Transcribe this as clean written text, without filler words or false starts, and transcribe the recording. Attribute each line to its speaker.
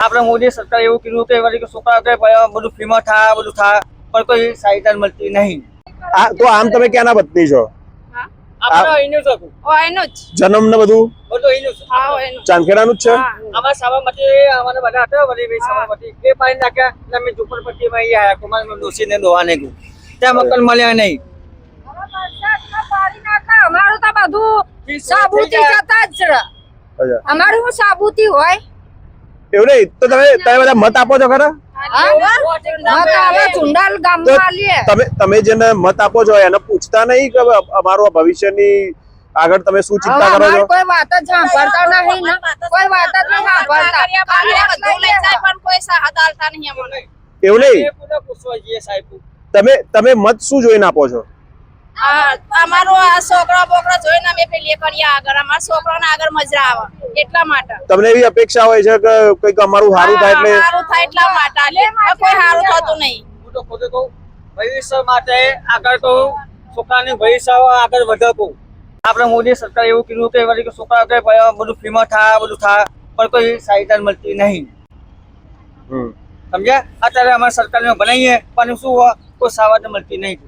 Speaker 1: આપણે મોદી સરકાર એવું કીધું કે વળી કે છોકરા કે બધું ફ્રીમાં થાય બધું થાય પણ કોઈ સહાયતા મળતી નહીં.
Speaker 2: તો આમ તમે ક્યાંના વતની છો?
Speaker 1: આપણે અહીંનું જ હતું.
Speaker 3: એનું જ
Speaker 2: જન્મ ને બધું
Speaker 1: બધું અહીંનું જ.
Speaker 3: હા એનું
Speaker 2: ચાંદખેડાનું જ છે?
Speaker 1: અમારા સાબરમતી અમારા બધા હતા વળી ભાઈ સાબરમતી એ પાણી નાખ્યા એટલે અમે ઝુંપડપટ્ટીમાં અહીં આવ્યા કુમાર ડોસીને દોવાને ગયું ત્યાં મકાન મળ્યા નહીં.
Speaker 3: અમારું તો બધું સાબુતી જતા જ રહે.
Speaker 2: અચ્છા.
Speaker 3: અમારું શું સાબુતી હોય?
Speaker 2: એવું નહીં તો તમે બધા મત આપો છો ખરા?
Speaker 3: ચુંડાલ
Speaker 2: તો
Speaker 3: ગામમાં આલીએ.
Speaker 2: તમે જેને મત આપો છો એને પૂછતા નહીં કે અમારું ભવિષ્યની આગળ તમે શું ચિંતા કરો છો?
Speaker 3: કોઈ વાત જ સાંભળતા નહીં ને. કોઈ વાત જ નહીં સાંભળતા. ખાલી બધું લઈ જાય પણ કોઈ સાથ આલતા નહીં અમને.
Speaker 2: એવું નહીં
Speaker 1: એ પૂરા પૂછવા જઈએ સાહેબ.
Speaker 2: તમે મત શું જોઈને આપો છો?
Speaker 3: અમારો આ છોકરા બોકરા જોઈને અમે પેલી કરીએ આગળ. અમારા છોકરાને આગળ મજા આવે એટલા માટે.
Speaker 2: તમને એવી અપેક્ષા હોય છે કે કંઈક અમારું સારું થાય એટલે
Speaker 3: સારું થાય એટલા માટે. કોઈ સારું થતું નહીં.
Speaker 1: હું તો ખુદ કહું ભવિષ્ય માટે આગળ કહું છોકરાની ભવિષ્ય આગળ વધે કહું. આપણે મોદી સરકાર એવું કીધું કે વળી કે છોકરા કે બધું ફ્રીમાં થાય બધું થાય પણ કોઈ સહાયતા મળતી નહીં. સમજ્યા? અત્યારે અમારા સરકારને બનાવીએ પણ શું કોઈ સહાયતા મળતી નહીં.